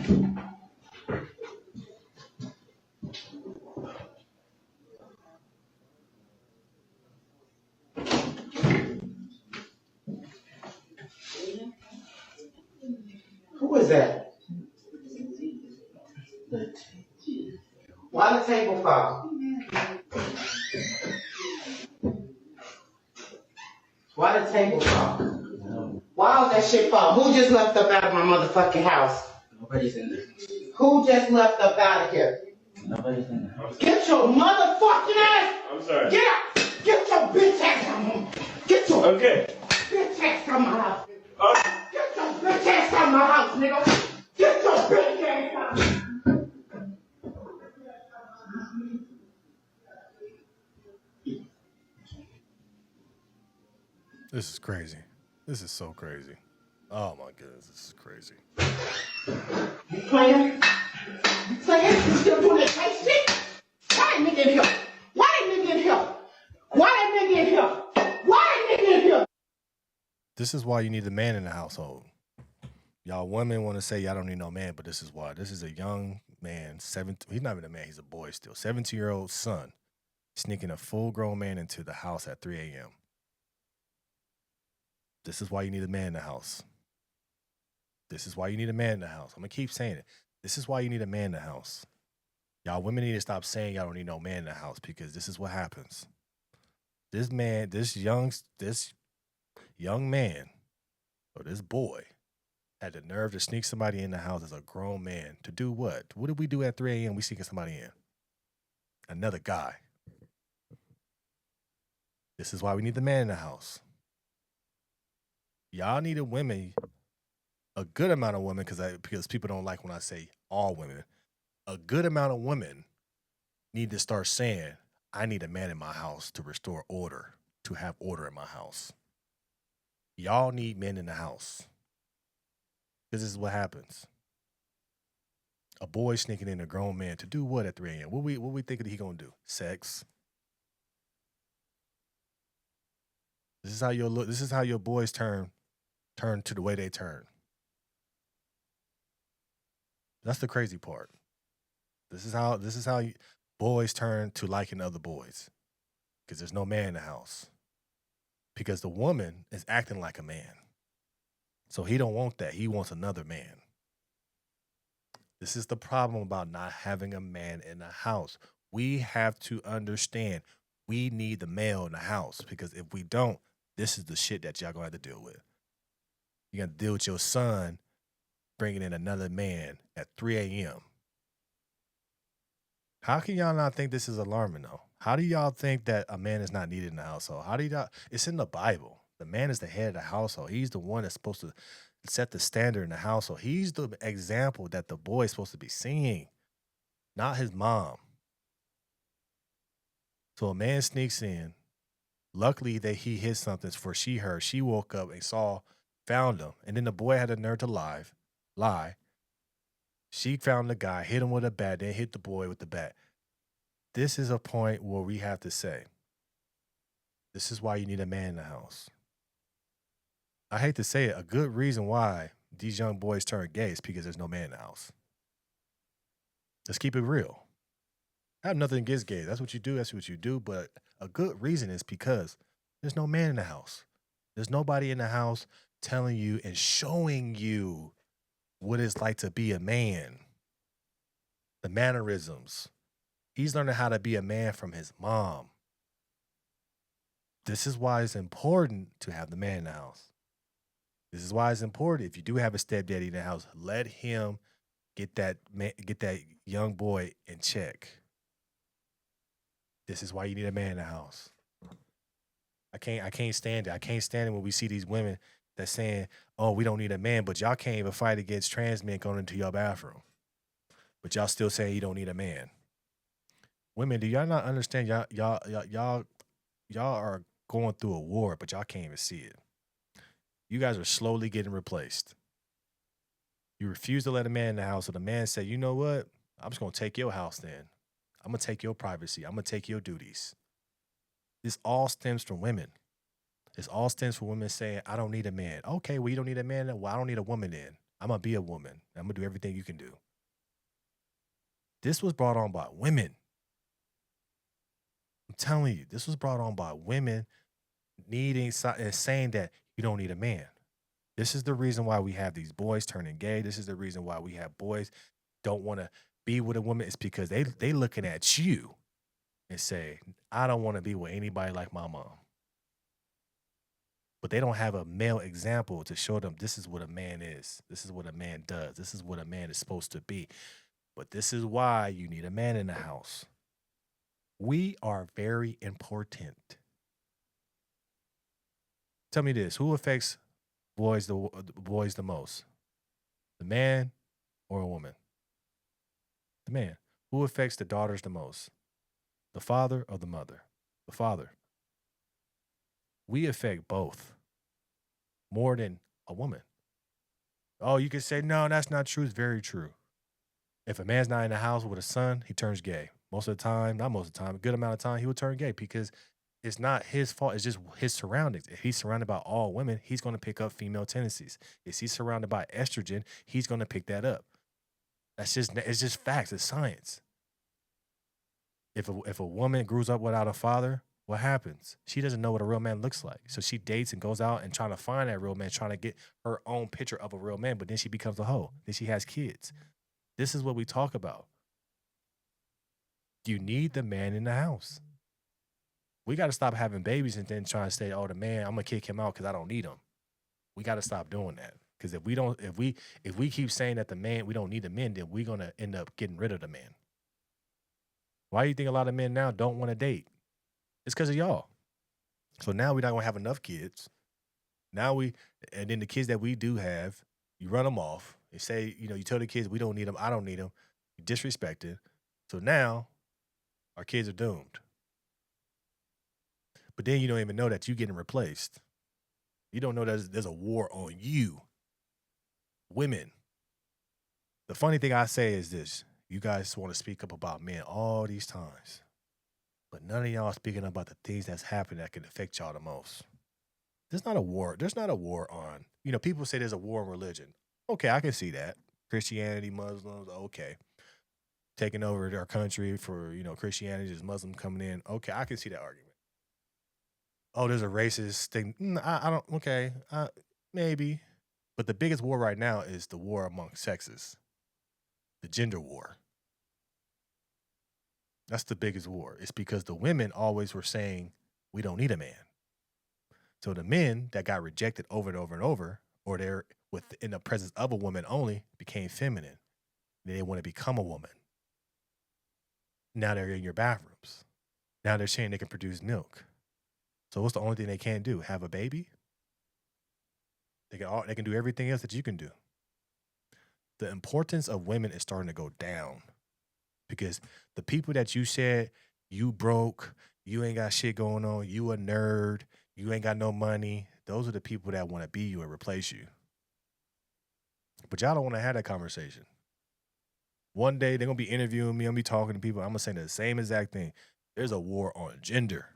Who is that? Why the table fall? Why the table fall? Why was that shit fall? Who just left up out of my motherfucking house? Nobody's in there. Who just left up out of here? Nobody's in the house. Get your motherfucking ass! I'm sorry. Get out! Get your bitch ass out of home! Get your Okay. bitch ass out of my house! Get your bitch ass out of my house, nigga! Get your bitch ass out! This is crazy. This is so crazy. Oh my goodness, this is crazy. You playing? You playing? You still doing that tight shit? Why that nigga in here? Why that nigga in here? Why that nigga in here? Why that nigga in here? This is why you need a man in the household. Y'all women want to say y'all don't need no man, but this is why. This is a young man, he's not even a man, he's a boy still. 17-year-old son sneaking a full-grown man into the house at 3 a.m. This is why you need a man in the house. This is why you need a man in the house. I'm going to keep saying it. This is why you need a man in the house. Y'all women need to stop saying y'all don't need no man in the house because this is what happens. This man, this young man, or this boy, had the nerve to sneak somebody in the house as a grown man to do what? What did we do at 3 a.m.? We sneaking somebody in. Another guy. This is why we need the man in the house. Y'all need a women, a good amount of women, because people don't like when I say all women. A good amount of women need to start saying, I need a man in my house to restore order, to have order in my house. Y'all need men in the house. This is what happens. A boy sneaking in a grown man to do what at 3 a.m.? What we thinking he gonna do? Sex. This is how your look. This is how your boys turn to the way they turn. That's the crazy part. This is how boys turn to liking other boys, because there's no man in the house. Because the woman is acting like a man, so he don't want that. He wants another man. This is the problem about not having a man in the house. We have to understand we need the male in the house, because if we don't, this is the shit that y'all gonna have to deal with. You're gonna deal with your son bringing in another man at 3 a.m. How can y'all not think this is alarming though? How do y'all think that a man is not needed in the household? How do y'all? It's in the Bible. The man is the head of the household. He's the one that's supposed to set the standard in the household. He's the example that the boy is supposed to be seeing, not his mom. So a man sneaks in. Luckily that he hit something for she heard. She woke up and found him. And then the boy had the nerve to lie. She found the guy, hit him with a bat, then hit the boy with the bat. This is a point where we have to say, this is why you need a man in the house. I hate to say it, a good reason why these young boys turn gay is because there's no man in the house. Let's keep it real. I have nothing against gays. That's what you do. That's what you do. But a good reason is because there's no man in the house. There's nobody in the house telling you and showing you what it's like to be a man. The mannerisms. He's learning how to be a man from his mom. This is why it's important to have the man in the house. This is why it's important. If you do have a stepdaddy in the house, let him get that young boy in check. This is why you need a man in the house. I can't stand it. I can't stand it when we see these women that's saying, oh, we don't need a man, but y'all can't even fight against trans men going into your bathroom. But y'all still saying you don't need a man. Women, do y'all not understand? Y'all are going through a war, but y'all can't even see it. You guys are slowly getting replaced. You refuse to let a man in the house, so the man said, you know what? I'm just going to take your house then. I'm going to take your privacy. I'm going to take your duties. This all stems from women. This all stems from women saying, I don't need a man. Okay, well, you don't need a man. Well, I don't need a woman then. I'm gonna be a woman. I'm gonna do everything you can do. This was brought on by women. I'm telling you, this was brought on by women needing and saying that you don't need a man. This is the reason why we have these boys turning gay. This is the reason why we have boys don't want to be with a woman. It's because they looking at you and say, I don't want to be with anybody like my mom. But they don't have a male example to show them this is what a man is. This is what a man does. This is what a man is supposed to be. But this is why you need a man in the house. We are very important. Tell me this, who affects boys the most? The man or a woman? The man. Who affects the daughters the most? The father or the mother? The father. We affect both more than a woman. Oh, you can say, no, that's not true. It's very true. If a man's not in the house with a son, he turns gay. Most of the time, not most of the time, a good amount of time, he will turn gay because it's not his fault. It's just his surroundings. If he's surrounded by all women, he's going to pick up female tendencies. If he's surrounded by estrogen, he's going to pick that up. It's just facts. It's science. If a woman grows up without a father, what happens? She doesn't know what a real man looks like. So she dates and goes out and trying to find that real man, trying to get her own picture of a real man, but then she becomes a hoe. Then she has kids. This is what we talk about. You need the man in the house. We got to stop having babies and then trying to say, oh, the man, I'm going to kick him out because I don't need him. We got to stop doing that. Because if we keep saying that the man, we don't need the men, then we're going to end up getting rid of the man. Why do you think a lot of men now don't want to date? It's because of y'all. So now we're not going to have enough kids. And then the kids that we do have, you run them off. You say, you tell the kids, we don't need them, I don't need them. You disrespect it. So now our kids are doomed. But then you don't even know that you're getting replaced. You don't know that there's a war on you. Women. The funny thing I say is this. You guys want to speak up about men all these times. But none of y'all speaking about the things that's happening that can affect y'all the most. There's not a war. There's not a war on, people say there's a war on religion. Okay, I can see that. Christianity, Muslims, okay. Taking over our country for, Christianity, just Muslims coming in. Okay, I can see that argument. Oh, there's a racist thing. I don't, okay, maybe. But the biggest war right now is the war among sexes. The gender war. That's the biggest war. It's because the women always were saying, we don't need a man. So the men that got rejected over and over and over, or they're within the presence of a woman only, became feminine. They want to become a woman. Now they're in your bathrooms. Now they're saying they can produce milk. So what's the only thing they can't do? Have a baby? They can do everything else that you can do. The importance of women is starting to go down because the people that you said you broke, you ain't got shit going on, you a nerd, you ain't got no money, those are the people that want to be you and replace you. But y'all don't want to have that conversation. One day they're going to be interviewing me, I'm going to be talking to people, I'm going to say the same exact thing. There's a war on gender.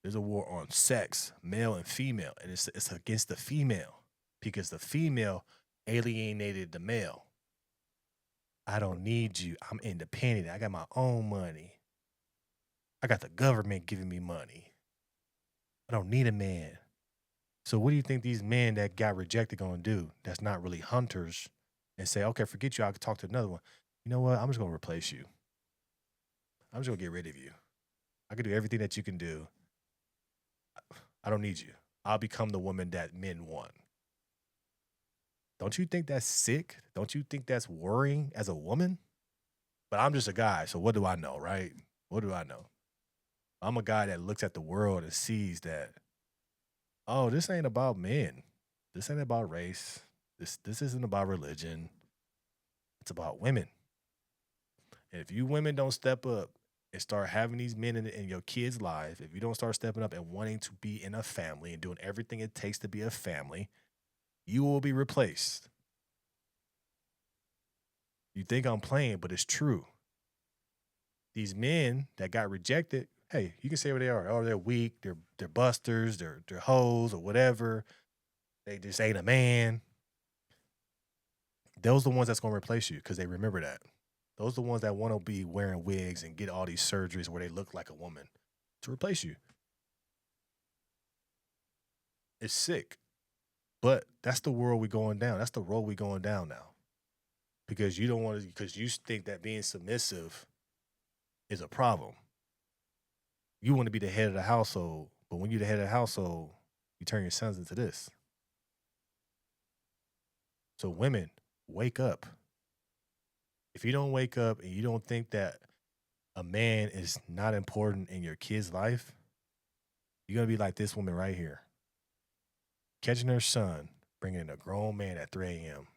There's a war on sex, male and female, and it's against the female because the female alienated the male. I don't need you. I'm independent. I got my own money. I got the government giving me money. I don't need a man. So what do you think these men that got rejected going to do that's not really hunters and say, okay, forget you, I could talk to another one. You know what? I'm just going to replace you. I'm just going to get rid of you. I can do everything that you can do. I don't need you. I'll become the woman that men want. Don't you think that's sick? Don't you think that's worrying as a woman? But I'm just a guy, so what do I know, right? What do I know? I'm a guy that looks at the world and sees that, oh, this ain't about men. This ain't about race. This isn't about religion. It's about women. And if you women don't step up and start having these men in your kids' lives, if you don't start stepping up and wanting to be in a family and doing everything it takes to be a family, you will be replaced. You think I'm playing, but it's true. These men that got rejected, hey, you can say what they are. Oh, they're weak, they're busters, they're hoes or whatever. They just ain't a man. those are the ones that's gonna replace you because they remember that. Those are the ones that want to be wearing wigs and get all these surgeries where they look like a woman to replace you. It's sick. But that's the world we going down. That's the road we going down now. Because you don't want to, because you think that being submissive is a problem. You want to be the head of the household, but when you're the head of the household, you turn your sons into this. So women, wake up. If you don't wake up and you don't think that a man is not important in your kid's life, you're going to be like this woman right here. Catching her son, bringing in a grown man at 3 a.m.